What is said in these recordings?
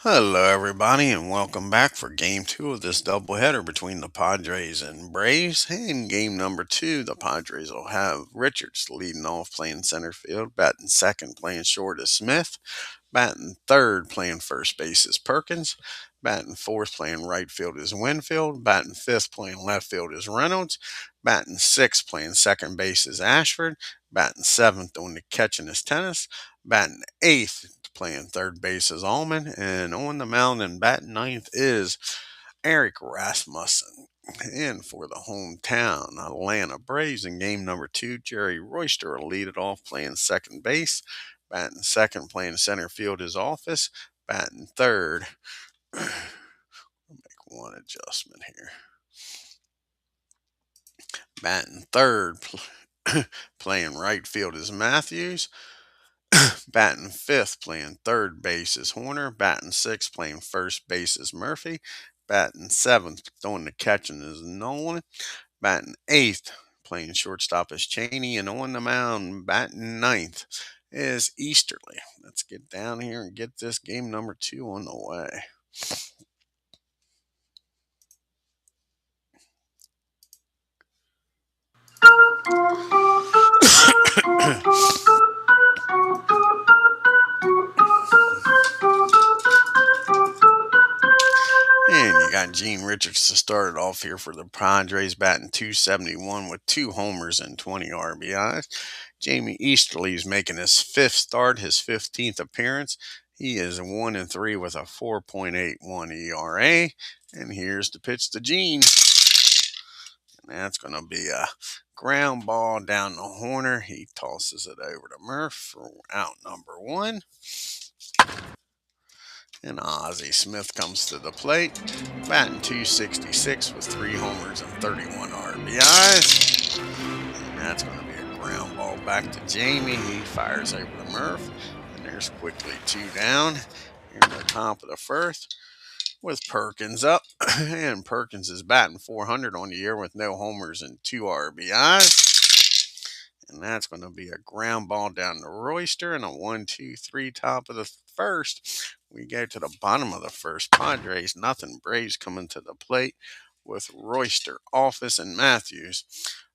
Hello, everybody, and welcome back for game two of this doubleheader between the Padres and Braves. In game number two, the Padres will have Richards leading off playing center field, batting second playing short is Smith, batting third playing first base is Perkins, batting fourth playing right field is Winfield, batting fifth playing left field is Reynolds, batting sixth playing second base is Ashford, batting seventh on the catching is Tennis, batting eighth playing third base is Allman, and on the mound and batting ninth is Eric Rasmussen. And for the hometown Atlanta Braves in game number two, Jerry Royster will lead it off playing second base. Batting second playing center field is Office. Batting third, I'll make one adjustment here. Batting third, playing right field is Matthews. Batting fifth, playing third base is Horner. Batting sixth, playing first base is Murphy. Batting seventh, throwing the catching is Nolan. Batting eighth, playing shortstop is Cheney. And on the mound, batting ninth is Easterly. Let's get down here and get this game number two on the way. And you got Gene Richards to start it off here for the Padres, batting 271 with two homers and 20 RBIs. Jamie Easterly is making his fifth start, his 15th appearance. He is 1-3 with a 4.81 ERA. And here's the pitch to Gene. And that's going to be a ground ball down the Horner. He tosses it over to Murph for out number one. And Ozzie Smith comes to the plate, batting 266 with three homers and 31 RBIs. And that's going to be a ground ball back to Jamie. He fires over to Murph. And there's quickly two down. Here in the top of the first with Perkins up. And Perkins is batting 400 on the year with no homers and two RBIs. And that's going to be a ground ball down to Royster and a 1-2-3 top of the first. We go to the bottom of the first. Padres, nothing. Braves coming to the plate with Royster, Office, and Matthews.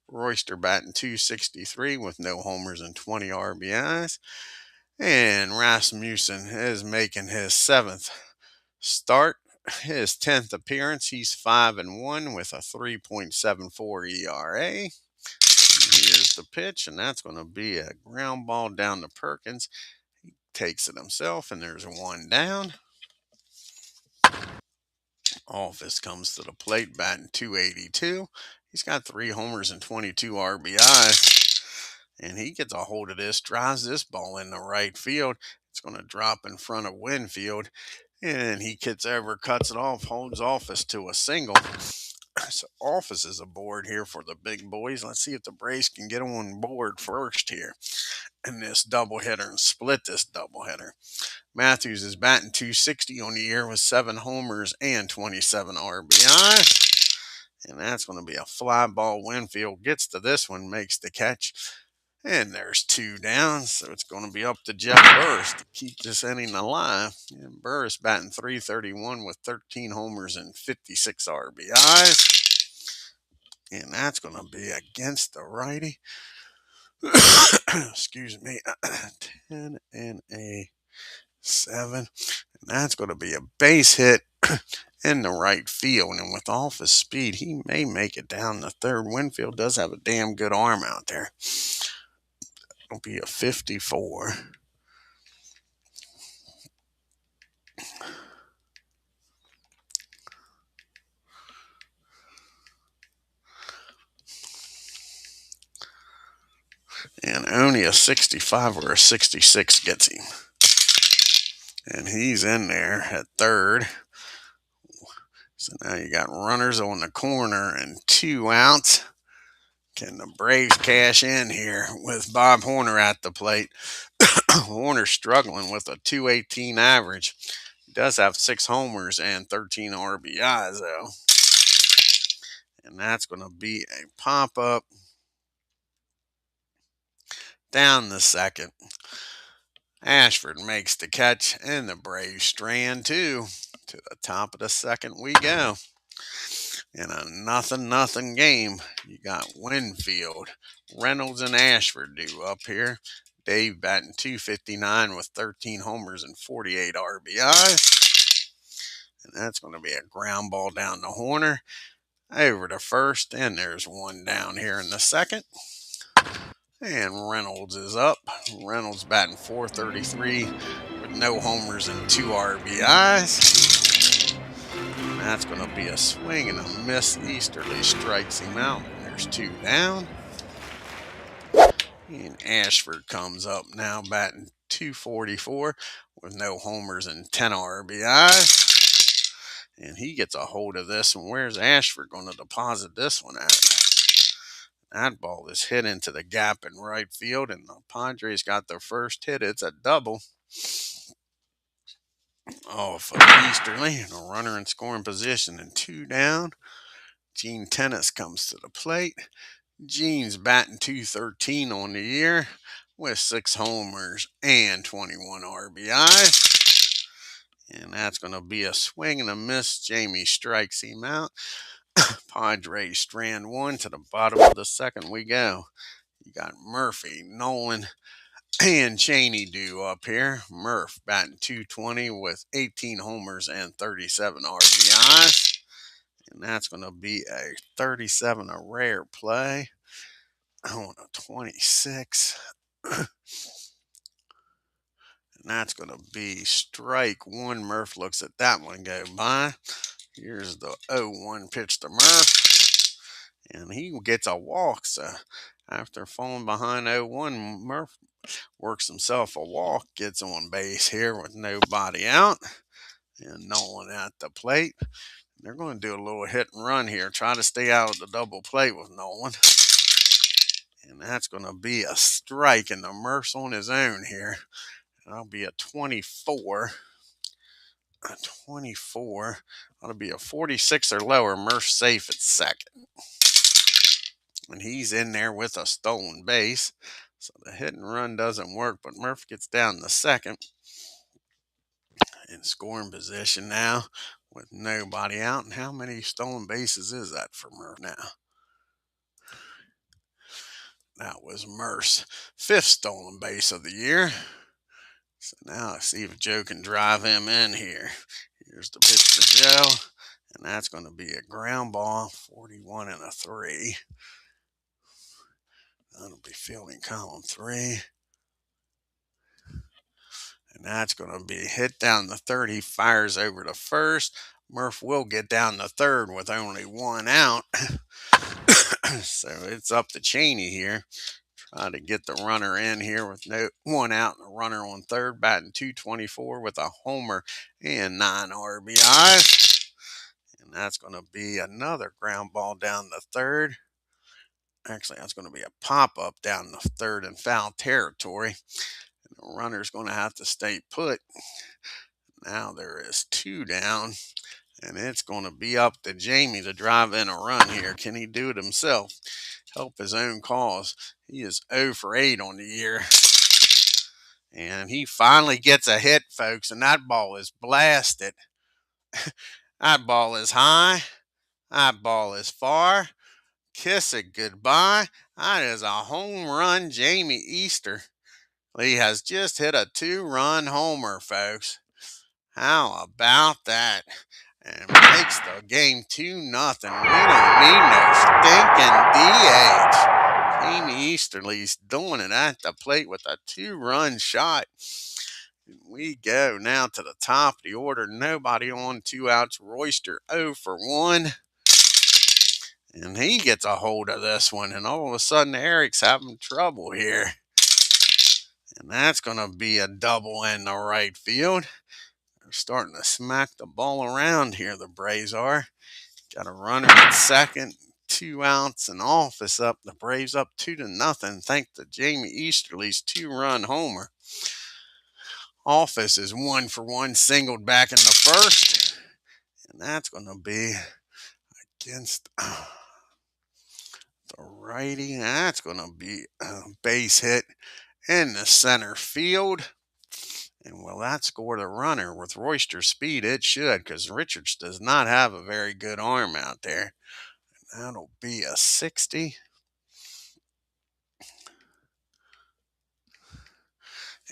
Royster batting 263 with no homers and 20 RBIs. And Rasmussen is making his seventh start, his 10th appearance. He's 5-1 with a 3.74 ERA. Here's the pitch, and that's going to be a ground ball down to Perkins. He takes it himself, and there's one down. Office comes to the plate, batting 282. He's got three homers and 22 RBIs. And he gets a hold of this, drives this ball in the right field. It's going to drop in front of Winfield. And he gets over, cuts it off, holds Office to a single. So Office is aboard here for the big boys. Let's see if the Braves can get on board first here in this doubleheader and split this doubleheader. Matthews is batting 260 on the year with seven homers and 27 RBI. And that's going to be a fly ball. Winfield gets to this one, makes the catch. And there's two down, so it's going to be up to Jeff Burris to keep this inning alive. And Burris batting 331 with 13 homers and 56 RBIs. And that's going to be against the righty. Excuse me. 10 and a 7. And that's going to be a base hit in the right field. And with Office speed, he may make it down the third. Winfield does have a damn good arm out there. It'll be a 54. And only a 65 or a 66 gets him. And he's in there at third. So now you got runners on the corner and two outs. Can the Braves cash in here with Bob Horner at the plate? Horner struggling with a 218 average. He does have six homers and 13 RBIs, though. And that's going to be a pop up down the second. Ashford makes the catch, and the Braves strand two. To the top of the second we go. In a nothing game, you got Winfield, Reynolds, and Ashford due up here. Dave batting 259 with 13 homers and 48 RBIs. And that's going to be a ground ball down the Horner over to first. And there's one down here in the second. And Reynolds is up. Reynolds batting 433 with no homers and 2 RBIs. And that's going to be a swing and a miss. Easterly strikes him out. There's 2 down. And Ashford comes up now batting 244 with no homers and 10 RBIs. And he gets a hold of this. And where's Ashford going to deposit this one at? That ball is hit into the gap in right field, and the Padres got their first hit. It's a double off of Easterly, and a runner in scoring position and 2 down. Gene Tennis comes to the plate. Gene's batting 213 on the year with 6 homers and 21 RBIs. And that's going to be a swing and a miss. Jamie strikes him out. Padres strand one. To the bottom of the second we go. You got Murphy, Nolan, and Cheney due up here. Murph batting 220 with 18 homers and 37 RBIs. And that's going to be a 37, a rare play. On a 26. And that's going to be strike one. Murph looks at that one go by. Here's the 0-1 pitch to Murph. And he gets a walk. So after falling behind 0-1, Murph works himself a walk, gets on base here with nobody out. And Nolan at the plate. They're going to do a little hit and run here. Try to stay out of the double play with Nolan. And that's going to be a strike, and the Murph's on his own here. That'll be a 24. A 24. That'll be a 46 or lower. Murph's safe at second. And he's in there with a stolen base. So the hit and run doesn't work, but Murph gets down the second. In scoring position now with nobody out. And how many stolen bases is that for Murph now? That was Murph's 5th stolen base of the year. So now let's see if Joe can drive him in here. Here's the pitch to Joe. And that's going to be a ground ball, 41 and a 3. That'll be fielding column 3. And that's going to be hit down the third. He fires over to first. Murph will get down the third with only 1 out. So it's up to Cheney here. Try to get the runner in here with no 1 out and a runner on third, batting 224 with a homer and 9 RBIs. And that's going to be another ground ball down the third. Actually, that's going to be a pop-up down the third in foul territory. And the runner's going to have to stay put. Now there is 2 down. And it's going to be up to Jamie to drive in a run here. Can he do it himself? Help his own cause. He is 0 for 8 on the year. And he finally gets a hit, folks. And that ball is blasted. That ball is high. That ball is far. Kiss it goodbye. That is a home run. Jamie Easterly has just hit a 2-run homer, folks. How about that? And makes the game 2-0. We don't need no stinking DH. Jamie Easterly's doing it at the plate with a 2-run shot. And we go now to the top of the order. Nobody on, 2 outs. Royster 0 for 1. And he gets a hold of this one. And all of a sudden, Eric's having trouble here. And that's going to be a double in the right field. They're starting to smack the ball around here, the Braves are. Got a runner at second, 2 outs, and Office up. The Braves up 2-0 thanks to Jamie Easterly's 2-run homer. Office is 1 for 1, singled back in the first. And that's going to be against the righty. That's going to be a base hit in the center field. And will that score the runner? With Royster's speed, it should, because Richards does not have a very good arm out there. That'll be a 60.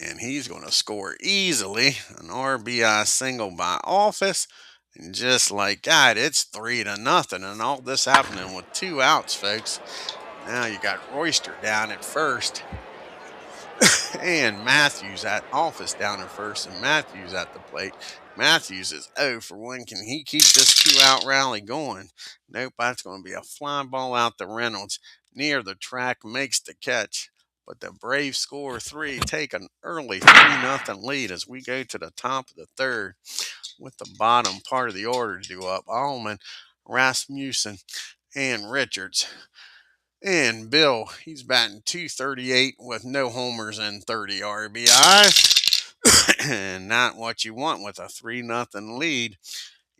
And he's going to score easily an RBI single by Office. And just like that, it's 3-0. And all this happening with 2 outs, folks. Now you got Royster down at first. And Matthews at Office down at first, and Matthews at the plate. Matthews is 0 for 1. Can he keep this 2-out rally going? Nope, that's going to be a fly ball out to Reynolds. Near the track, makes the catch. But the Braves score 3, take an early 3-0 lead as we go to the top of the third with the bottom part of the order due up. Allman, Rasmussen, and Richards. And Bill, he's batting .238 with no homers and 30 RBIs. And not what you want with a 3-0 lead.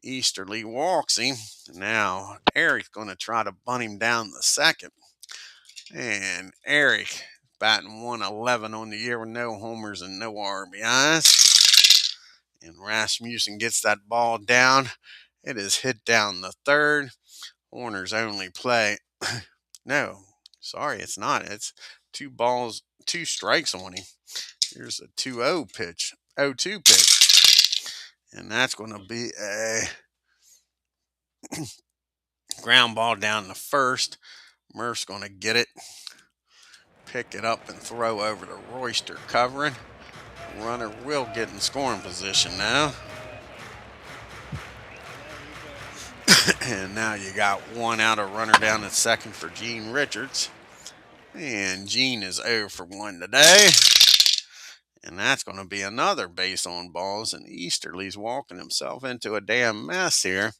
Easterly walks him. Now, Eric's going to try to bunt him down the second. And Eric batting .111 on the year with no homers and no RBIs. And Rasmussen gets that ball down. It is hit down the third. Horner's only play. No, sorry, it's not. It's 2 balls, 2 strikes on him. Here's a 2-0 pitch, 0-2 pitch. And that's going to be a ground ball down the first. Murph's going to get it, pick it up, and throw over to Royster covering. The runner will get in scoring position now. And now you got 1 out, a runner down at second for Gene Richards. And Gene is 0 for 1 today. And that's going to be another base on balls. And Easterly's walking himself into a damn mess here.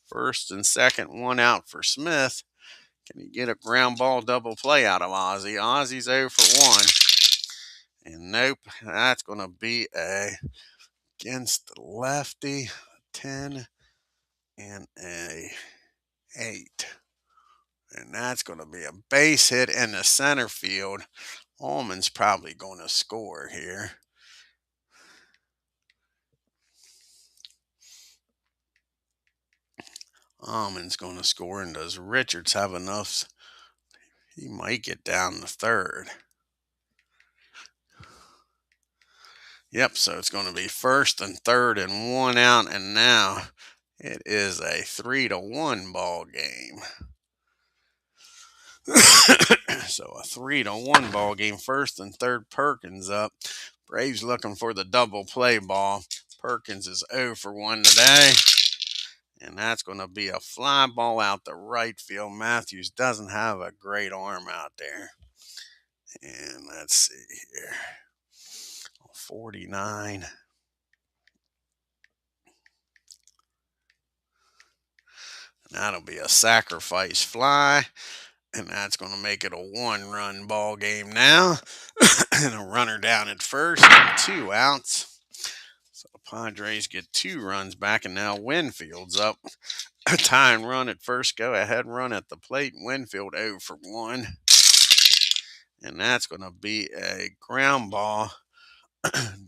First and second, 1 out for Smith. Can he get a ground ball double play out of Ozzie? Ozzie's 0 for 1. And nope, that's going to be against the lefty, 10 and a 8. And that's going to be a base hit in the center field. Allman's probably going to score here. Allman's going to score, and does Richards have enough? He might get down the third. Yep, so it's going to be first and third and 1 out, and now it is a 3-1 ball game. So a 3-1 ball game. First and third, Perkins up. Braves looking for the double play ball. Perkins is 0 for 1 today. And that's going to be a fly ball out the right field. Matthews doesn't have a great arm out there. And let's see here. 49. That'll be a sacrifice fly. And that's going to make it a 1-run ball game now. And a runner down at first and 2 outs. So the Padres get 2 runs back, and now Winfield's up. A tying run at first, go ahead run at the plate. Winfield 0 for 1. And that's going to be a ground ball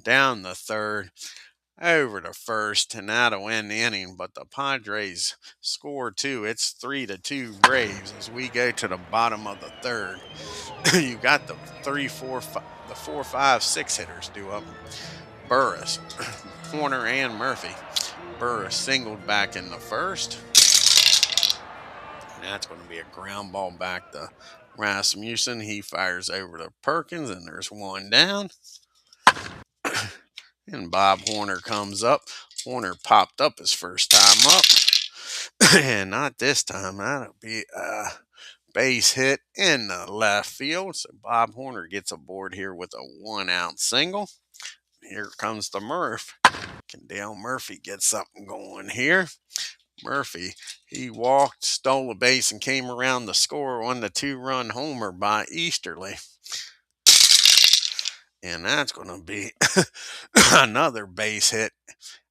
down the third, over to first, and that'll end the inning. But the Padres score 2. It's 3-2 Braves as we go to the bottom of the third. You got the 4, 5, 6 hitters due up. Burris, Horner, and Murphy. Burris singled back in the first. And that's going to be a ground ball back to Rasmussen. He fires over to Perkins, and there's 1 down. And Bob Horner comes up. Horner popped up his first time up. And not this time. That'll be a base hit in the left field. So Bob Horner gets aboard here with a 1-out single. Here comes the Murph. Can Dale Murphy get something going here? Murphy, he walked, stole a base, and came around to score on the 2-run homer by Easterly. And that's going to be another base hit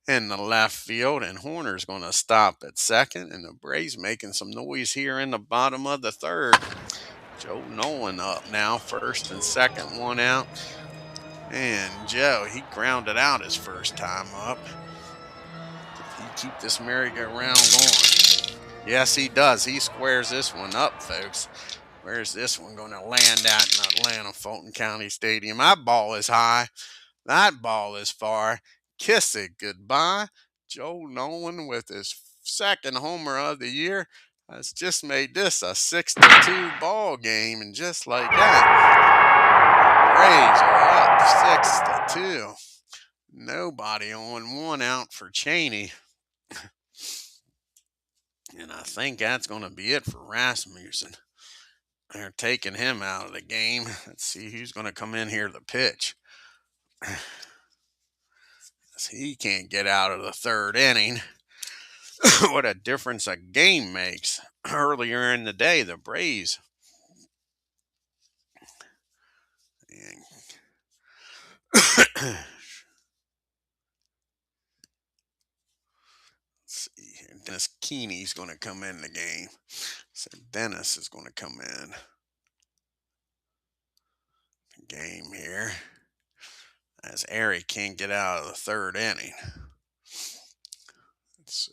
in the left field. And Horner's going to stop at second. And the Braves making some noise here in the bottom of the third. Joe Nolan up now, first and second, 1 out. And Joe, he grounded out his first time up. He keep this merry-go-round going. Yes, he does. He squares this one up, folks. Where's this one going to land at in Atlanta, Fulton County Stadium? That ball is high. That ball is far. Kiss it goodbye. Joe Nolan with his second homer of the year has just made this a 6-2 ball game. And just like that, Braves are up 6-2. Nobody on, one out for Cheney. And I think that's going to be it for Rasmussen. They're taking him out of the game. Let's see who's going to come in here to pitch. He can't get out of the third inning. What a difference a game makes. Earlier in the day, the Braves. Let's see here. Dennis Keeney's going to come in the game. So Dennis is going to come in the game here. As Eric can't get out of the third inning. Let's see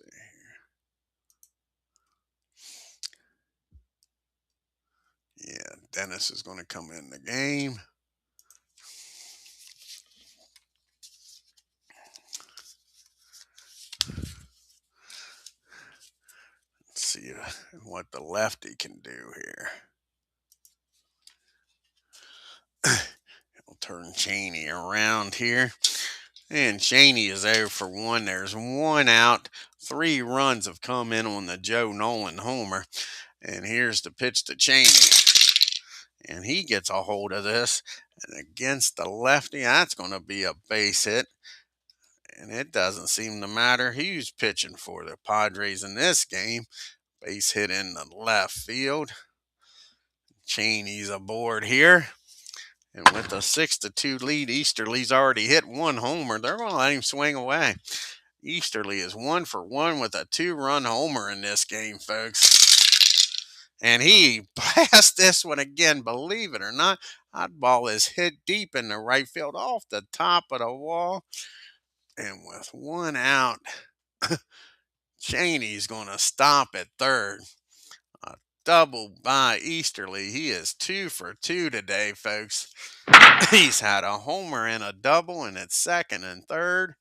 here. Yeah, Dennis is going to come in the game. Let's see what the lefty can do here. He'll turn Cheney around here. And Cheney is 0 for 1. There's one out. 3 runs have come in on the Joe Nolan homer. And here's the pitch to Cheney. And he gets a hold of this. And against the lefty, that's going to be a base hit. And it doesn't seem to matter who's pitching for the Padres in this game. Base hit in the left field. Cheney's aboard here. And with a 6-2 lead, Easterly's already hit 1 homer. They're going to let him swing away. Easterly is 1 for 1 with a 2-run homer in this game, folks. And he blasts this one again, believe it or not. That ball is hit deep in the right field off the top of the wall. And with 1 out, Cheney's going to stop at third. A double by Easterly. He is 2 for 2 today, folks. He's had a homer and a double, and it's second and third.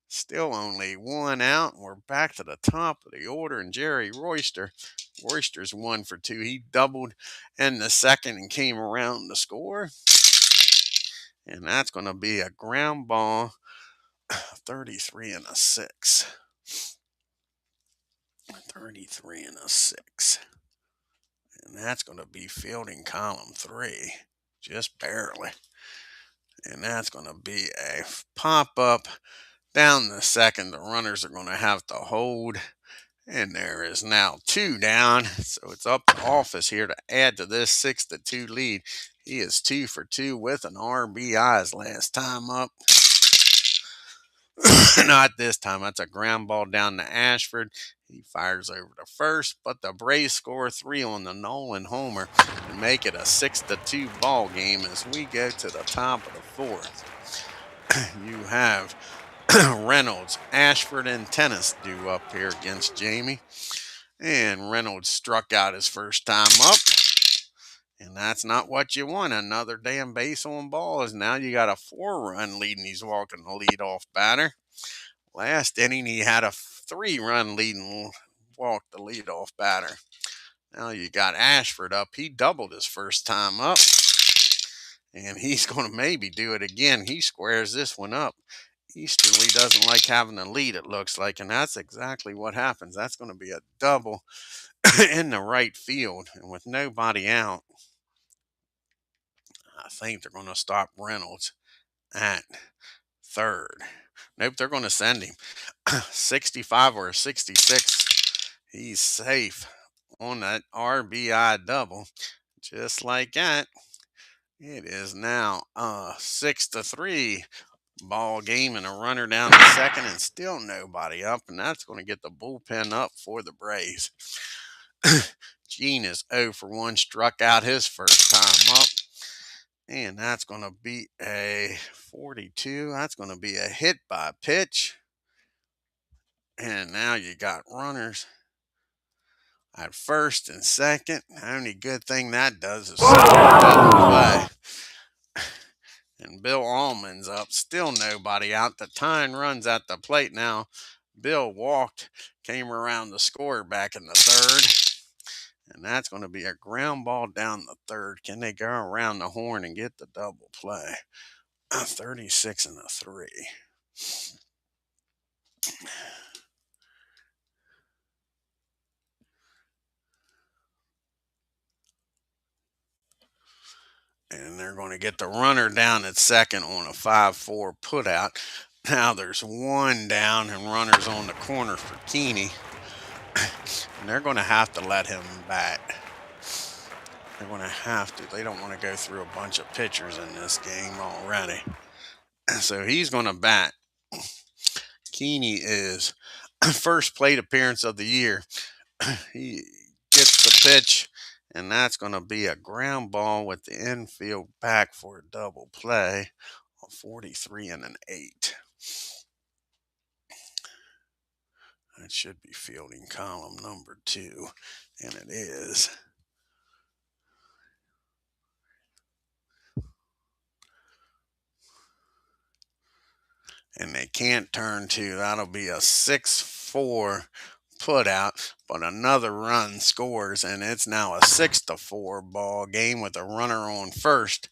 Still only 1 out. We're back to the top of the order, and Jerry Royster's 1 for 2. He doubled in the second and came around to score. And that's going to be a ground ball, 33 and a 6. 33 and a 6. And that's going to be fielding column 3, just barely. And that's going to be a pop-up down the second. The runners are going to have to hold. And there is now 2 down. So it's up to Office here to add to this 6-2 lead. He is 2 for 2 with an RBI his last time up. Not this time. That's a ground ball down to Ashford. He fires over to first, but the Braves score 3 on the Nolan homer and make it a 6-2 ball game as we go to the top of the 4th. You have Reynolds, Ashford, and Tennis due up here against Jamie. And Reynolds struck out his first time up. And that's not what you want. Another damn base on balls. Now you got a 4-run lead, and he's walking the leadoff batter. Last inning, he had a 3-run lead and walked the leadoff batter. Now you got Ashford up. He doubled his first time up. And he's going to maybe do it again. He squares this one up. Easterly doesn't like having a lead, it looks like. And that's exactly what happens. That's going to be a double in the right field. And with nobody out, I think they're going to stop Reynolds at third. Nope, they're going to send him. 65 or 66. He's safe on that RBI double. Just like that. It is now a 6-3 ball game and a runner down to second and still nobody up. And that's going to get the bullpen up for the Braves. Gene is 0 for 1, struck out his first time up. And that's going to be a 42. That's going to be a hit by pitch. And now you got runners at first and second. The only good thing that does is slow down the play. And Bill Allman's up. Still nobody out. The tying runs at the plate now. Bill walked, came around the score back in the third. And that's going to be a ground ball down the third. Can they go around the horn and get the double play? 36 and a 3. And they're going to get the runner down at second on a 5-4 putout. Now there's one down and runners on the corner for Keeney. And they're going to have to let him bat. They're going to have to. They don't want to go through a bunch of pitchers in this game already. So he's going to bat. Keeney is first plate appearance of the year. He gets the pitch, and that's going to be a ground ball with the infield back for a double play. 43 and an 8. That should be fielding column number 2, and it is. And they can't turn 2. That'll be a 6-4 put out, but another run scores, and it's now a 6-4 ball game with a runner on first.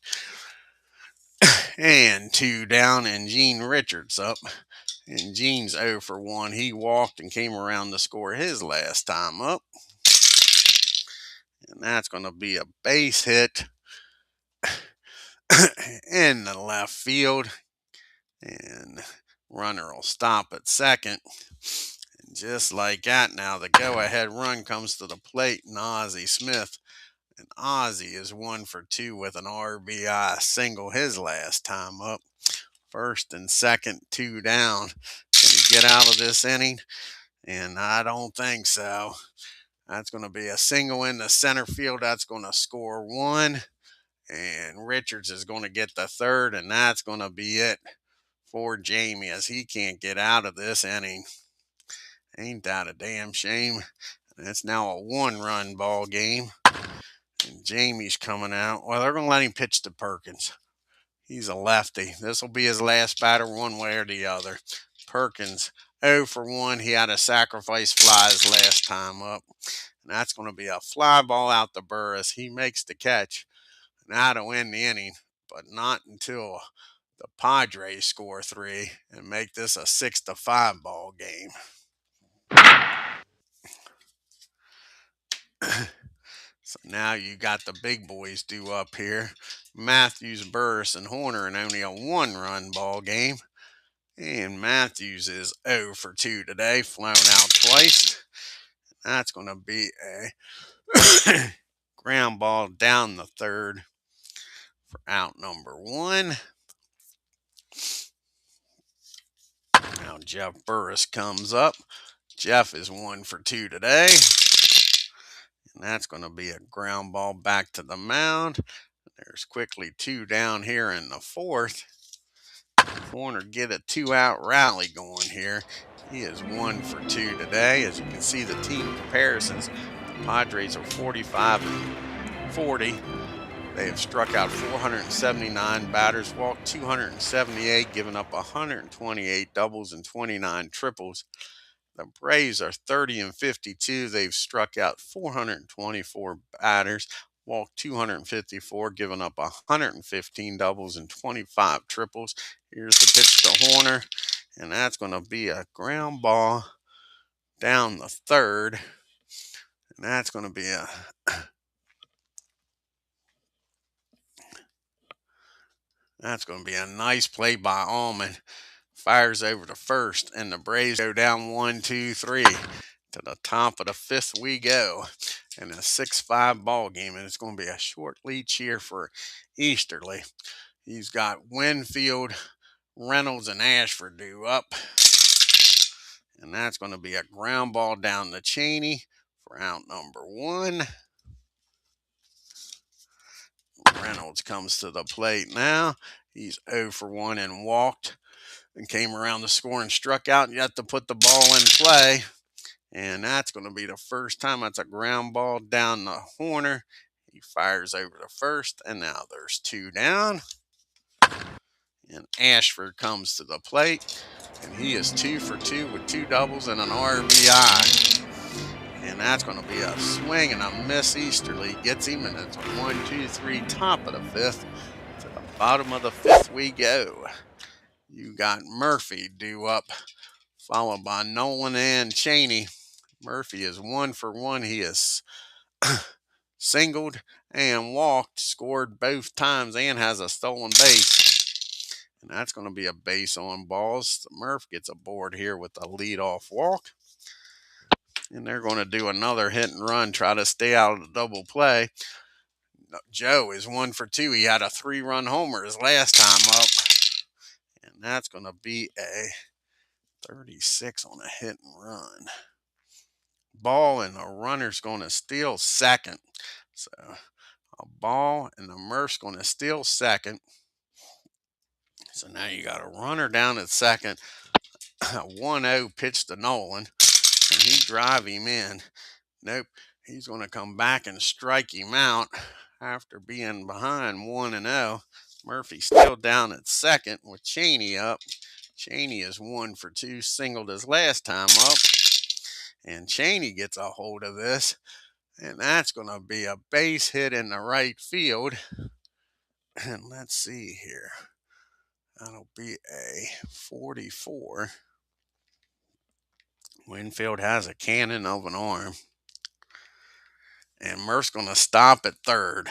And 2 down, and Gene Richards up. And Gene's 0 for 1. He walked and came around to score his last time up. And that's going to be a base hit in the left field. And runner will stop at second. And just like that, now the go-ahead run comes to the plate, and Ozzie Smith. And Ozzie is 1 for 2 with an RBI single his last time up. First and second, 2 down. Can he get out of this inning? And I don't think so. That's going to be a single in the center field. That's going to score 1. And Richards is going to get the third, and that's going to be it for Jamie as he can't get out of this inning. Ain't that a damn shame? And it's now a 1-run ball game. And Jamie's coming out. Well, they're going to let him pitch to Perkins. He's a lefty. This will be his last batter one way or the other. Perkins 0 for 1. He had a sacrifice fly his last time up. And that's going to be a fly ball out to Burris. He makes the catch. And that'll win the inning, but not until the Padres score 3 and make this a 6-5 ball game. So now you got the big boys due up here. Matthews, Burris, and Horner, and only a 1-run ball game. And Matthews is 0 for 2 today, flown out twice. That's going to be a ground ball down the third for out number 1. Now Jeff Burris comes up. Jeff is 1 for 2 today. And that's going to be a ground ball back to the mound. There's quickly 2 down here in the fourth. Horner get a 2-out rally going here. He is 1 for 2 today. As you can see, the team comparisons, the Padres are 45 and 40. They have struck out 479 batters, walked 278, given up 128 doubles and 29 triples. The Braves are 30 and 52. They've struck out 424 batters, walked 254, given up 115 doubles and 25 triples. Here's the pitch to Horner, and that's going to be a ground ball down the third. And that's going to be a nice play by Allman. Fires over to first, and the Braves go down 1-2-3. To the top of the fifth we go. And a 6-5 ball game, and it's going to be a short lead here for Easterly. He's got Winfield, Reynolds, and Ashford due up. And that's going to be a ground ball down to Cheney for out number 1. Reynolds comes to the plate now. He's 0 for 1 and walked and came around the score and struck out and got to put the ball in play. And that's going to be the first time. That's a ground ball down the corner. He fires over to first, and now there's 2 down. And Ashford comes to the plate, and he is 2 for 2 with 2 doubles and an RBI. And that's going to be a swing and a miss. Easterly gets him, and it's a 1-2-3 top of the 5th. To the bottom of the 5th we go. You got Murphy due up, followed by Nolan and Cheney. Murphy is 1 for 1. He is singled and walked, scored both times, and has a stolen base. And that's going to be a base on balls. Murph gets aboard here with a leadoff walk. And they're going to do another hit and run, try to stay out of the double play. Joe is 1 for 2. He had a 3-run homer his last time up. And that's going to be a 36 on a hit and run. Ball, and the runner's going to steal second. So a ball, and the Murph's going to steal second. So now you got a runner down at second. A 1-0 pitch to Nolan. And he drive him in. Nope. He's going to come back and strike him out after being behind 1-0. Murphy still down at second with Cheney up. Cheney is 1 for 2, singled his last time up. And Cheney gets a hold of this. And that's going to be a base hit in the right field. And let's see here. That'll be a 44. Winfield has a cannon of an arm. And Murph's going to stop at third.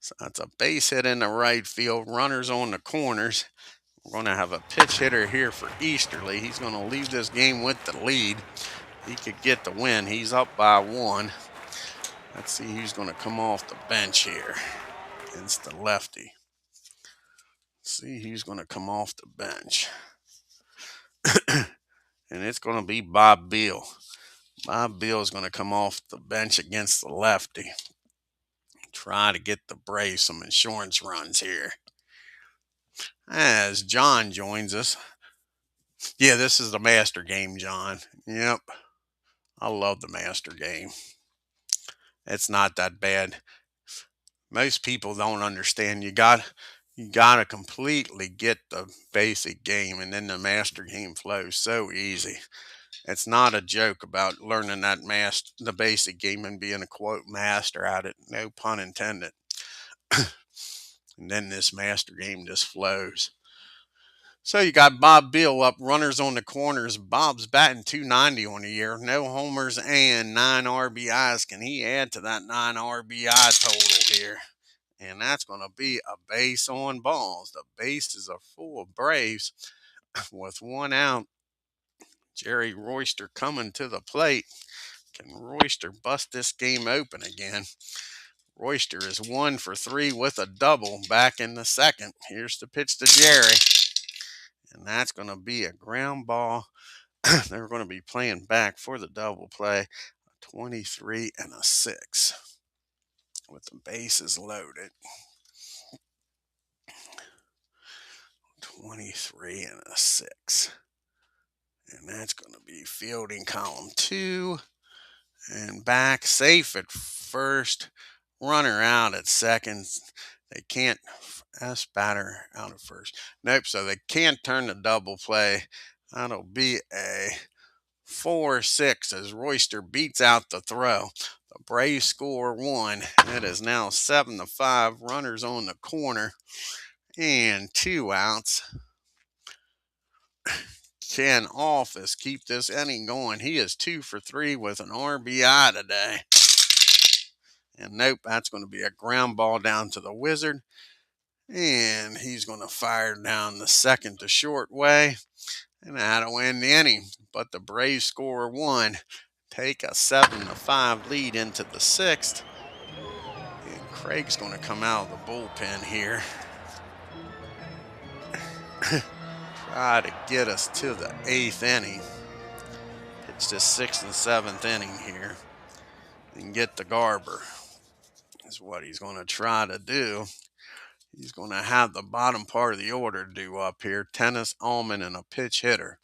So that's a base hit in the right field. Runners on the corners. We're going to have a pitch hitter here for Easterly. He's going to leave this game with the lead. He could get the win. He's up by 1. Let's see who's going to come off the bench here against the lefty. Let's see who's going to come off the bench. And it's going to be Bob Beal. Bob Beal is going to come off the bench against the lefty. Try to get the Braves some insurance runs here. As John joins us. Yeah, this is the master game, John. Yep. I love the master game. It's not that bad. Most people don't understand. You got to completely get the basic game, and then the master game flows so easy. It's not a joke about learning that the basic game and being a quote master at it. No pun intended. And then this master game just flows. So you got Bob Beal up, runners on the corners. Bob's batting .290 on the year. No homers and 9 RBIs. Can he add to that 9 RBI total here? And that's going to be a base on balls. The bases are full of Braves with 1 out. Jerry Royster coming to the plate. Can Royster bust this game open again? Royster is 1 for 3 with a double back in the second. Here's the pitch to Jerry. And that's going to be a ground ball. They're going to be playing back for the double play. A 23 and a 6 with the bases loaded. 23 and a 6. And that's going to be fielding column 2. And back safe at first. Runner out at second. They can't. That's batter out at first. Nope, so they can't turn the double play. That'll be a 4-6 as Royster beats out the throw. The Braves score 1. It is now 7-5. Runners on the corner and 2 outs. Can Office keep this inning going? He is 2 for 3 with an RBI today. And nope, that's going to be a ground ball down to the Wizard. And he's going to fire down the second to short way. And that'll end the inning. But the Braves score 1. Take a 7-5 lead into the 6th. And Craig's going to come out of the bullpen here. Try to get us to the 8th inning. It's the 6th and 7th inning here. And get the Garber. Is what he's going to try to do. He's going to have the bottom part of the order due up here. Tennis, Allman, and a pitch hitter.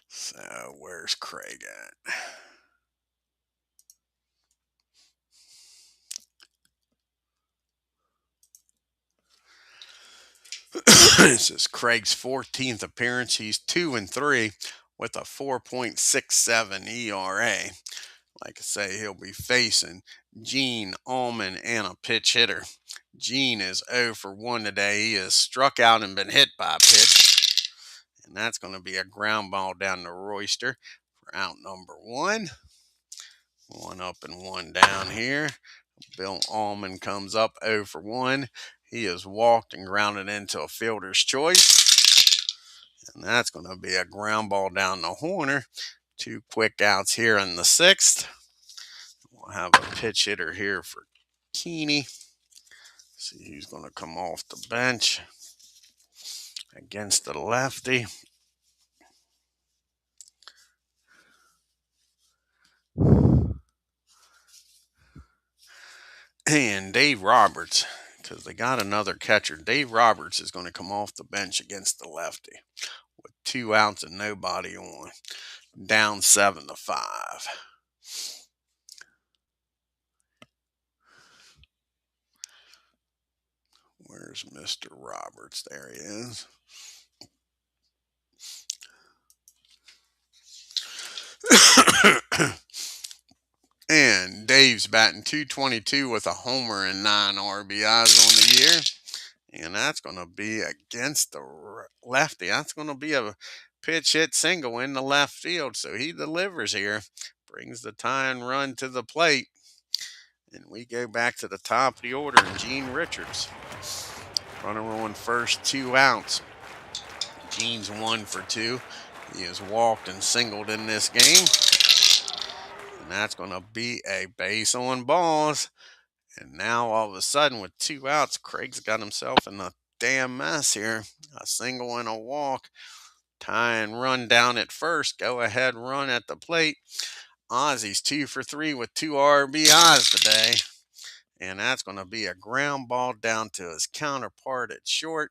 So where's Craig at? This is Craig's 14th appearance. He's 2-3 with a 4.67 ERA. Like I say, he'll be facing Gene, Allman, and a pitch hitter. Gene is 0 for 1 today. He has struck out and been hit by a pitch. And that's going to be a ground ball down to Royster for out number 1. 1 up and 1 down here. Bill Allman comes up 0 for 1. He has walked and grounded into a fielder's choice. And that's going to be a ground ball down to Horner. 2 quick outs here in the 6th. We'll have a pitch hitter here for Keeney. See who's going to come off the bench against the lefty. And Dave Roberts, because they got another catcher. Dave Roberts is going to come off the bench against the lefty with 2 outs and nobody on. Down 7-5. Where's Mr. Roberts? There he is. And Dave's batting .222 with a homer and 9 RBIs on the year. And that's going to be against the lefty. That's going to be a pitch hit single in the left field. So he delivers here. Brings the tying run to the plate. And we go back to the top of the order. And Gene Richards. Runner on first, 2 outs. Gene's 1 for 2. He has walked and singled in this game. And that's going to be a base on balls. And now all of a sudden with 2 outs, Craig's got himself in a damn mess here. A single and a walk. Tie and run down at first. Go ahead run at the plate. Ozzy's 2 for 3 with 2 RBIs today. And that's going to be a ground ball down to his counterpart at short.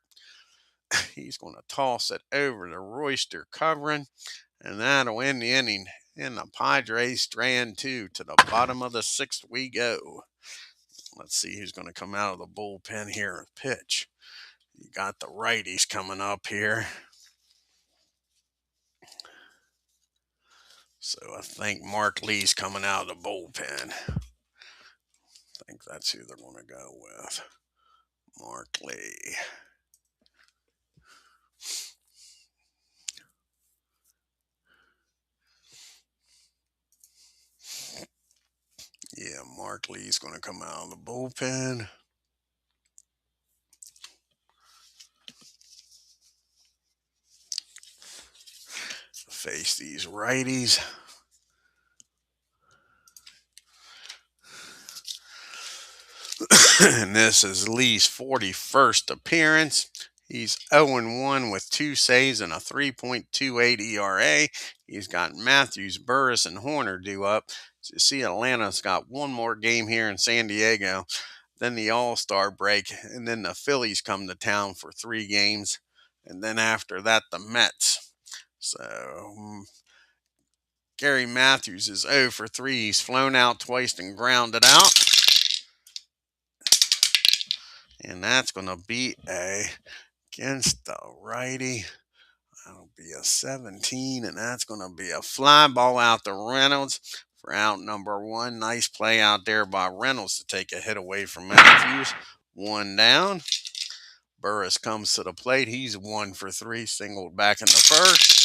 He's going to toss it over to Royster covering. And that'll end the inning. And the Padres strand 2 to the bottom of the 6th we go. Let's see who's going to come out of the bullpen here and pitch. You got the righties coming up here. So I think Mark Lee's coming out of the bullpen. I think that's who they're going to go with. Mark Lee. Yeah, Mark Lee's going to come out of the bullpen. Face these righties. And this is Lee's 41st appearance. He's 0-1 with 2 saves and a 3.28 ERA. He's got Matthews, Burris, and Horner due up. So you see Atlanta's got 1 more game here in San Diego. Then the All-Star break. And then the Phillies come to town for 3 games. And then after that, the Mets. So Gary Matthews is 0 for 3. He's flown out twice and grounded out. And that's going to be against the righty. That'll be a 17. And that's going to be a fly ball out to Reynolds for out number 1. Nice play out there by Reynolds to take a hit away from Matthews. 1 down. Burris comes to the plate. He's 1 for 3. Singled back in the first.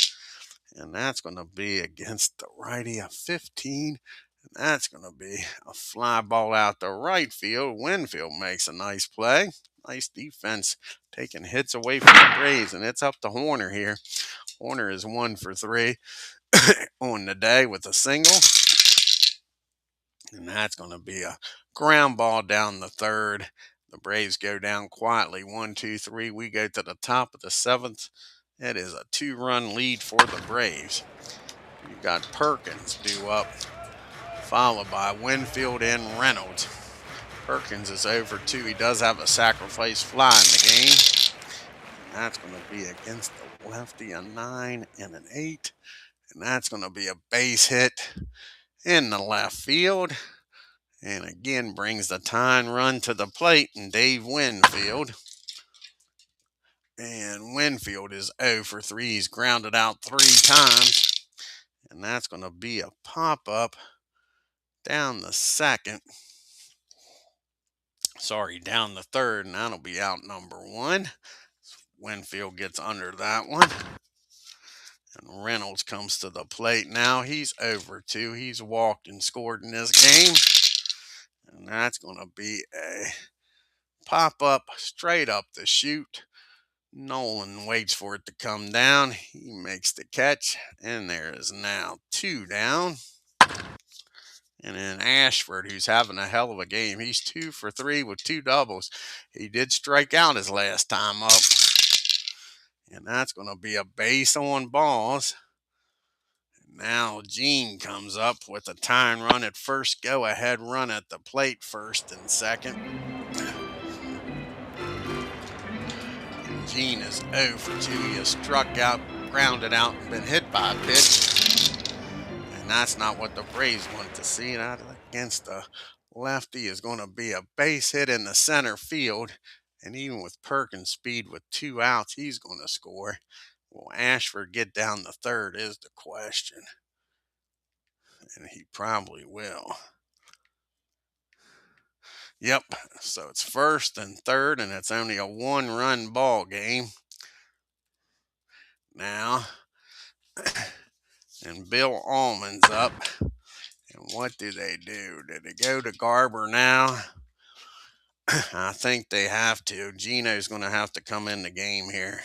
And that's going to be against the righty, a 15. And that's going to be a fly ball out to right field. Winfield makes a nice play. Nice defense, taking hits away from the Braves. And it's up to Horner here. Horner is 1 for 3 on the day with a single. And that's going to be a ground ball down the 3rd. The Braves go down quietly. 1, 2, 3. We go to the top of the 7th. It is a 2-run lead for the Braves. You got Perkins due up followed by Winfield and Reynolds. Perkins is over 2. He does have a sacrifice fly in the game. And that's going to be against the lefty, a 9 and an 8. And that's going to be a base hit in the left field. And again brings the tying run to the plate and Dave Winfield. And Winfield is 0 for 3. He's grounded out 3 times. And that's going to be a pop-up down the second. Down the third, and that'll be out number 1. Winfield gets under that one. And Reynolds comes to the plate now. He's over 2. He's walked and scored in this game. And that's going to be a pop-up straight up the chute. Nolan waits for it to come down. He makes the catch, and there is now 2 down. And then Ashford, who's having a hell of a game. He's 2 for 3 with 2 doubles. He did strike out his last time up. And that's going to be a base on balls. Now Gene comes up with a tying run at first. Go ahead run at the plate first and second. And Gene is 0 for 2. He has struck out, grounded out, and been hit by a pitch. And that's not what the Braves want to see. That against the lefty is going to be a base hit in the center field. And even with Perkins' speed with 2 outs, he's going to score. Will Ashford get down the third is the question. And he probably will. Yep, so it's first and third, and it's only a 1-run ball game. Now, and Bill Allman's up. And what do they do? Did they go to Garber now? I think they have to. Gino's going to have to come in the game here.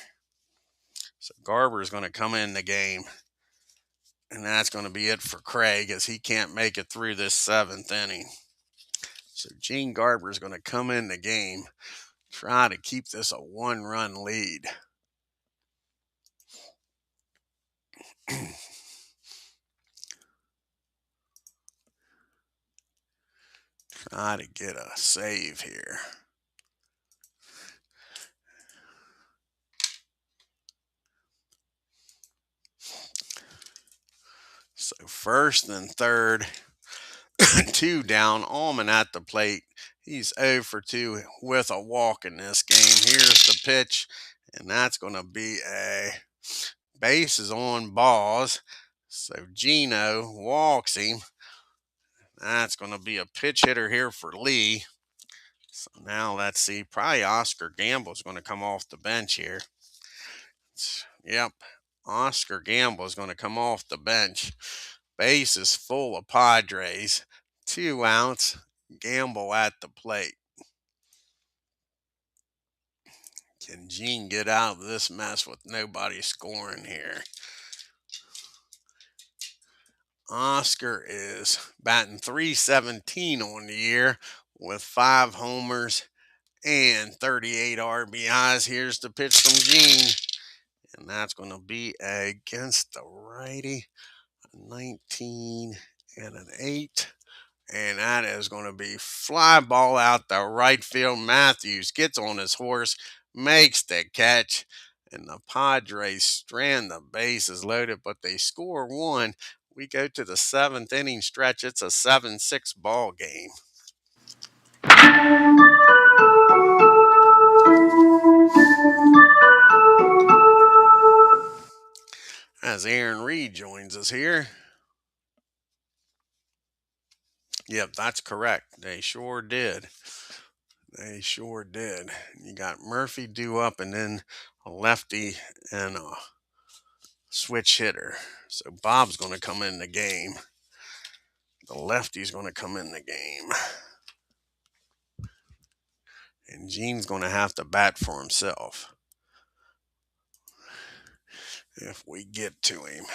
So Garber's going to come in the game. And that's going to be it for Craig as he can't make it through this 7th inning. So Gene Garber is going to come in the game, try to keep this a 1-run lead. Try to get a save here. So first and third, 2 down. Allman at the plate. He's 0 for 2 with a walk in this game. Here's the pitch, and that's going to be a bases on balls. So Gino walks him. That's going to be a pitch hitter here for Lee. So now let's see. Probably Oscar Gamble is going to come off the bench here. Yep, Oscar Gamble is going to come off the bench. Base is full of Padres. 2 outs. Gamble at the plate. Can Gene get out of this mess with nobody scoring here? Oscar is batting .317 on the year with 5 homers and 38 RBIs. Here's the pitch from Gene. And that's going to be against the righty. 19 and an 8. And that is going to be fly ball out the right field. Matthews gets on his horse, makes the catch, and the Padres strand the bases loaded, but they score 1. We go to the 7th inning stretch. It's a 7-6 ball game. As Aaron Reed joins us here. Yep, that's correct. They sure did. They sure did. You got Murphy due up and then a lefty and a switch hitter. So Bob's going to come in the game. The lefty's going to come in the game. And Gene's going to have to bat for himself if we get to him.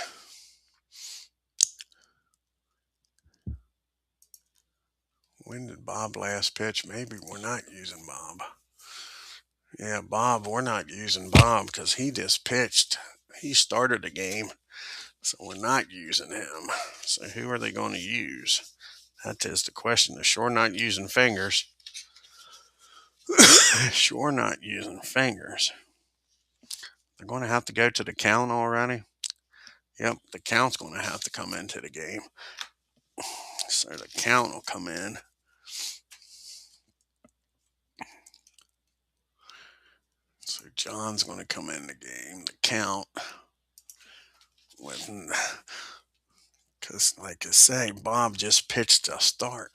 When did Bob last pitch? Maybe we're not using Bob. Yeah, Bob, we're not using Bob because he just pitched. He started the game, so we're not using him. So who are they going to use? That is the question. They're sure not using fingers. Sure not using fingers. They're going to have to go to the count already. Yep, the count's going to have to come into the game. So the count will come in. So John's going to come in the game. The count with, because like I say, Bob just pitched a start.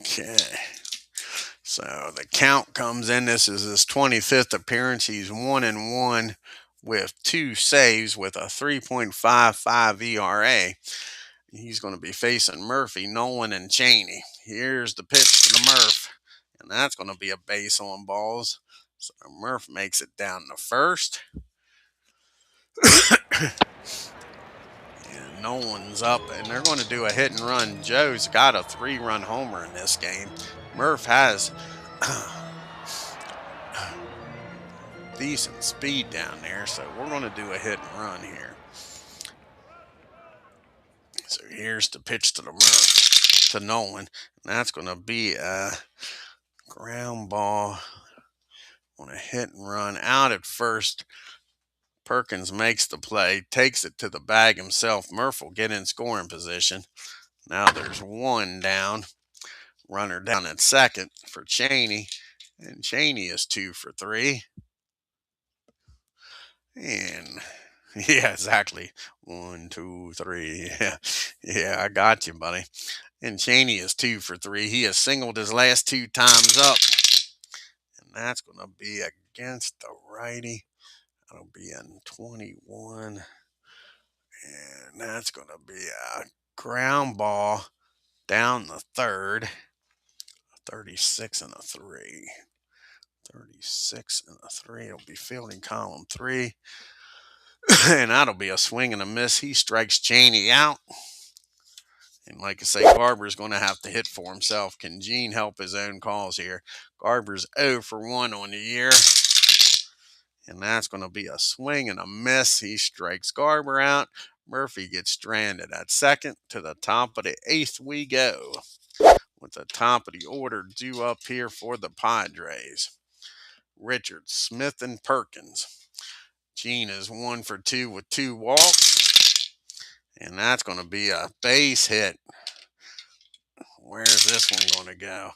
Okay. So the count comes in. This is his 25th appearance. He's 1-1 with 2 saves with a 3.55 ERA. He's going to be facing Murphy, Nolan, and Cheney. Here's the pitch to the Murph, and that's going to be a base on balls. So Murph makes it down to first. And Nolan's up, and they're going to do a hit and run. Joe's got a 3-run homer in this game. Murph has decent speed down there, so we're going to do a hit and run here. So here's the pitch to the Murph, to Nolan, and that's going to be a ground ball on a hit and run out at first. Perkins makes the play, takes it to the bag himself. Murph will get in scoring position. Now there's 1 down. Runner down at second for Cheney, and Cheney is 2 for 3. And yeah, exactly. 1, 2, 3. Yeah, I got you, buddy. And Cheney is 2 for 3. He has singled his last 2 times up, and that's going to be against the righty. That'll be in 21. And that's going to be a ground ball down the third. 36 and a 3. 36 and a 3. It'll be fielding column 3. And that'll be a swing and a miss. He strikes Cheney out. And like I say, Garber's going to have to hit for himself. Can Gene help his own calls here? Garber's 0 for 1 on the year. And that's going to be a swing and a miss. He strikes Garber out. Murphy gets stranded at second. To the top of the 8th we go, with the top of the order due up here for the Padres. Richards, Smith, and Perkins. Gene is 1 for 2 with 2 walks. And that's going to be a base hit. Where's this one going to go?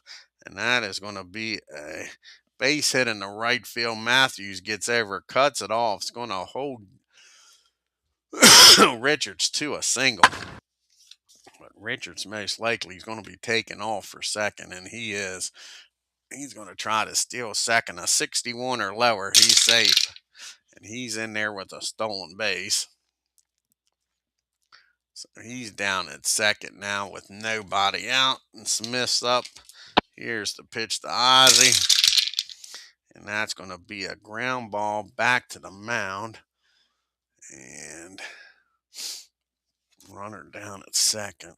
And that is going to be a base hit in the right field. Matthews gets over, cuts it off. It's going to hold Richards to a single. But Richards most likely is going to be taken off for second, and he is. He's going to try to steal second. A 61 or lower, he's safe. And he's in there with a stolen base. So he's down at second now with nobody out. And Smith's up. Here's the pitch to Ozzie. And that's going to be a ground ball back to the mound. And runner down at second.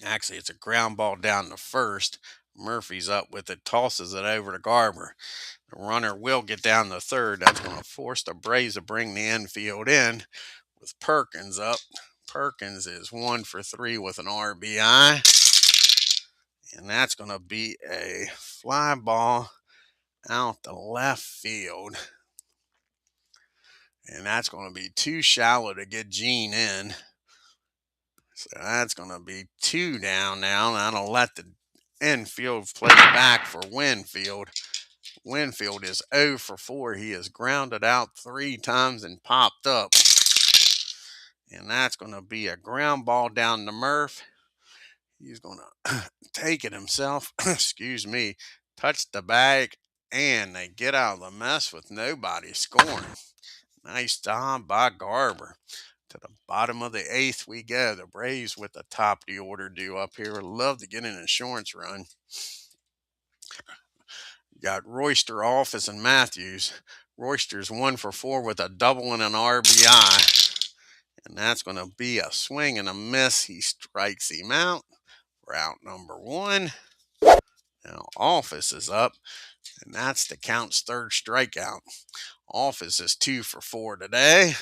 Actually, it's a ground ball down to first. Murphy's up with it, tosses it over to Garber. The runner will get down to third. That's going to force the Braves to bring the infield in with Perkins up. Perkins is 1 for 3 with an RBI. And that's going to be a fly ball out the left field. And that's going to be too shallow to get Gene in. So that's going to be 2 down now. That'll let the infield play back for Winfield. Winfield is 0 for 4. He has grounded out 3 times and popped up. And that's going to be a ground ball down to Murph. He's going to take it himself. Excuse me. Touch the bag. And they get out of the mess with nobody scoring. Nice job by Garber. To the bottom of the 8th we go. The Braves with the top of the order due up here. Would love to get an insurance run. Got Royster, Office, and Matthews. Royster's 1 for 4 with a double and an RBI. And that's going to be a swing and a miss. He strikes him out. Route number 1. Now Office is up. And that's the count's 3rd strikeout. Office is 2 for 4 today.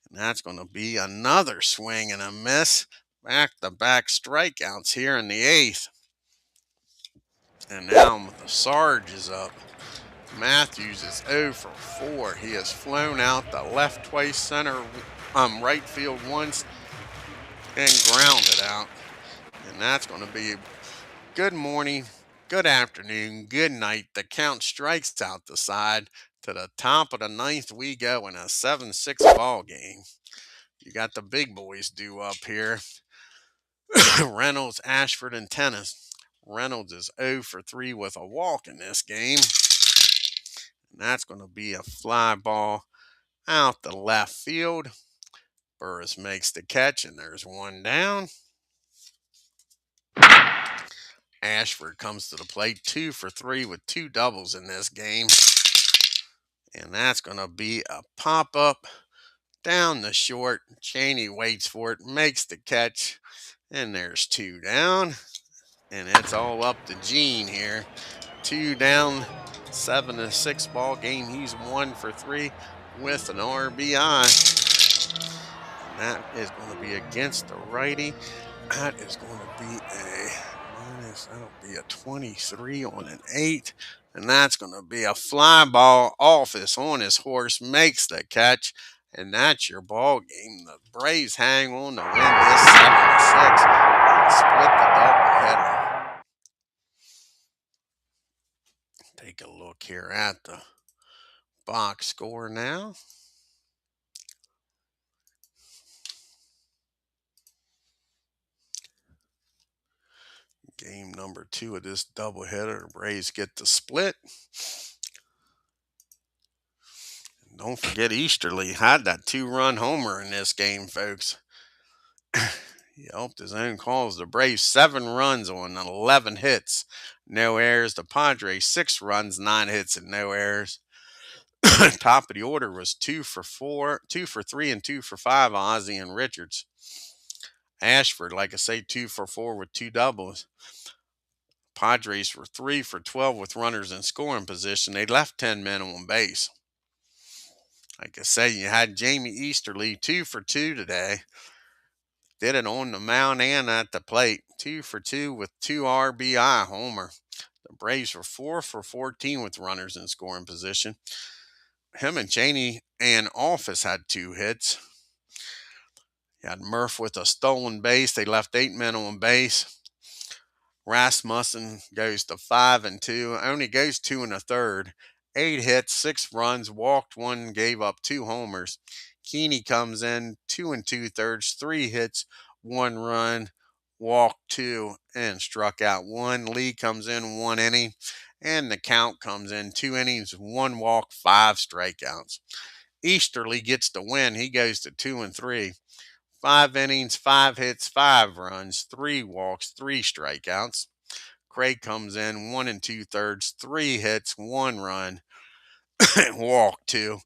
And that's going to be another swing and a miss. Back-to-back strikeouts here in the eighth. And now the Sarge is up. Matthews is 0 for 4. He has flown out the left twice, right field once, and grounded out. And that's going to be good morning, good afternoon, good night. The count strikes out the side. To the top of the ninth we go in a 7-6 ball game. You got the big boys due up here. Reynolds, Ashford, and Tennis. Reynolds is 0 for 3 with a walk in this game. And that's going to be a fly ball out the left field. Burris makes the catch, and there's one down. Ashford comes to the plate, 2 for 3 with 2 doubles in this game. And that's going to be a pop-up down the short. Cheney waits for it, makes the catch, and there's 2 down. And it's all up to Gene here. 2 down, 7-6 ball game. He's 1 for 3 with an RBI. And that is going to be against the righty. That is going to be that'll be a 23 on an 8. And that's going to be a fly ball Office on his horse, makes the catch. And that's your ball game. The Braves hang on to win this 7-6 and split the doubleheader. Take a look here at the box score now. Game number 2 of this doubleheader. Braves get the split. And don't forget Easterly had that 2-run homer in this game, folks. He helped his own cause. The Braves 7 runs on 11 hits, no errors. The Padres 6 runs, 9 hits, and no errors. Top of the order was 2 for 3, and 2 for 5. Ozzie and Richards. Ashford, like I say, 2 for 4 with 2 doubles. Padres were 3 for 12 with runners in scoring position. They left 10 men on base. Like I say, you had Jamie Easterly 2 for 2 today. Did it on the mound and at the plate. 2 for 2 with 2 RBI homer. The Braves were 4 for 14 with runners in scoring position. Him and Cheney and Office had 2 hits. You had Murph with a stolen base. They left 8 men on base. Rasmussen goes to 5 and 2. Only goes 2 1/3. 8 hits, 6 runs, walked 1, gave up 2 homers. Keeney comes in 2 2/3, 3 hits, 1 run, walked 2, and struck out 1. Lee comes in 1 inning, and the count comes in 2 innings, 1 walk, 5 strikeouts. Easterly gets the win. He goes to 2 3. 5 innings, 5 hits, 5 runs, 3 walks, 3 strikeouts. Craig comes in 1 2/3, 3 hits, 1 run, walk 2.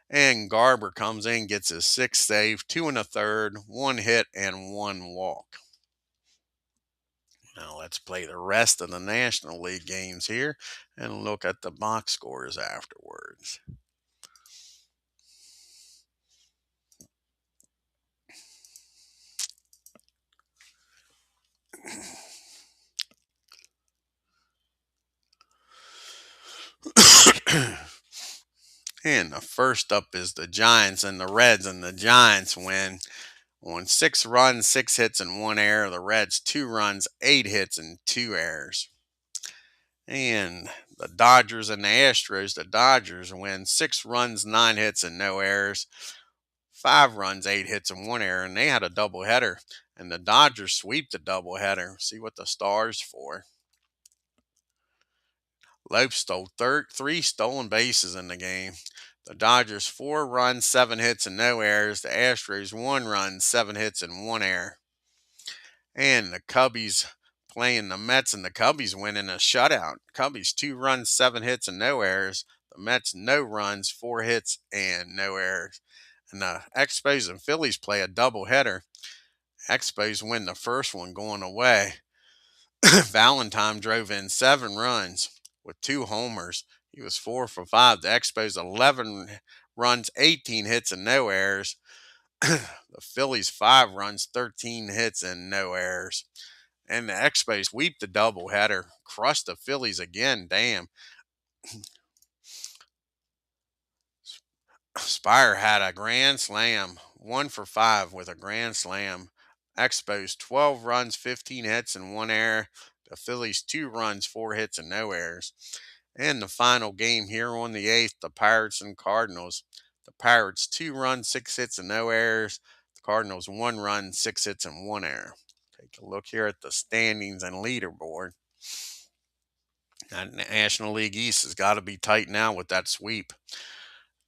And Garber comes in, gets his 6th save, 2 1/3, 1 hit, and 1 walk. Now let's play the rest of the National League games here and look at the box scores afterwards. And the first up is the Giants and the Reds, and the Giants win on 6 runs, 6 hits, and 1 error. The Reds 2 runs, 8 hits, and 2 errors. And the Dodgers and the Astros, the Dodgers win 6 runs, 9 hits, and no errors. 5 runs, 8 hits, and 1 error. And they had a doubleheader. And the Dodgers sweep the doubleheader. See what the Stars for. Lopes stole 3 stolen bases in the game. The Dodgers 4 runs, 7 hits, and no errors. The Astros 1 run, 7 hits, and 1 error. And the Cubbies playing the Mets, and the Cubbies winning a shutout. Cubbies 2 runs, 7 hits, and no errors. The Mets no runs, 4 hits, and no errors. And the Expos and Phillies play a doubleheader. Expos win the first one going away. Valentine drove in 7 runs with 2 homers. He was 4 for 5. The Expos 11 runs, 18 hits, and no errors. The Phillies 5 runs, 13 hits, and no errors. And the Expos sweep the doubleheader, crush the Phillies again. Damn. Spire had a grand slam, 1 for 5 with a grand slam. Expos 12 runs, 15 hits, and 1 error. The Phillies 2 runs, 4 hits, and no errors. And the final game here on the 8th, the Pirates and Cardinals. The Pirates 2 runs, 6 hits, and no errors. The Cardinals 1 run, 6 hits, and 1 error. Take a look here at the standings and leaderboard. That National League East has got to be tight now with that sweep.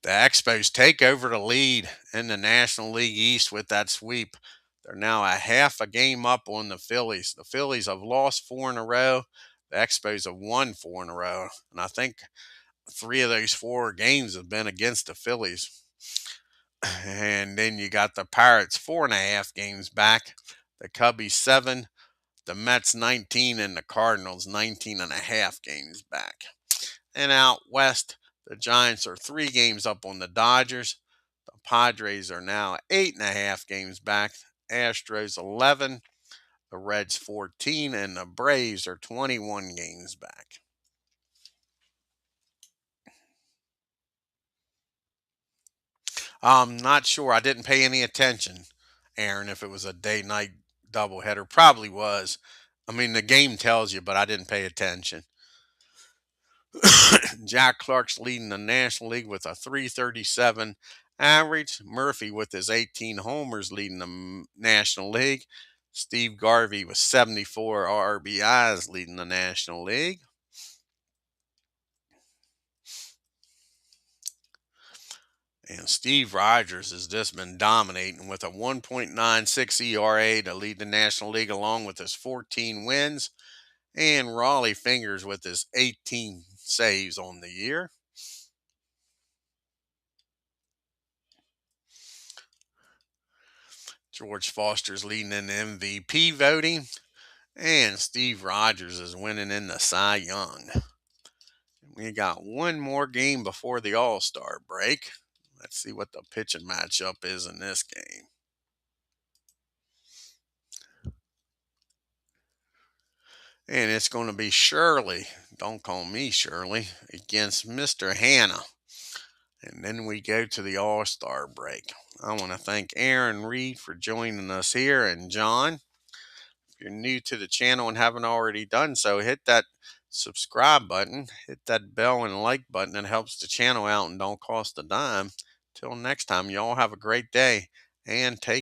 The Expos take over the lead in the National League East with that sweep. They're now a half a game up on the Phillies. The Phillies have lost 4 in a row. The Expos have won 4 in a row. And I think 3 of those 4 games have been against the Phillies. And then you got the Pirates 4.5 games back. The Cubbies 7. The Mets 19 and the Cardinals 19.5 games back. And out west, the Giants are 3 games up on the Dodgers. The Padres are now 8.5 games back. Astros 11, the Reds 14, and the Braves are 21 games back. I'm not sure. I didn't pay any attention, Aaron, if it was a day-night doubleheader. Probably was. I mean, the game tells you, but I didn't pay attention. Jack Clark's leading the National League with a 337 average. Murphy with his 18 homers leading the National League. Steve Garvey with 74 RBIs leading the National League. And Steve Rogers has just been dominating with a 1.96 ERA to lead the National League along with his 14 wins. And Raleigh Fingers with his 18 saves on the year. George Foster's leading in the MVP voting. And Steve Rogers is winning in the Cy Young. We got one more game before the All-Star break. Let's see what the pitching matchup is in this game. And it's going to be Shirley, don't call me Shirley, against Mr. Hannah. And then we go to the All-Star break. I want to thank Aaron Reed for joining us here, and John. If you're new to the channel and haven't already done so, hit that subscribe button, hit that bell and like button. It helps the channel out and don't cost a dime. Till next time, y'all have a great day and take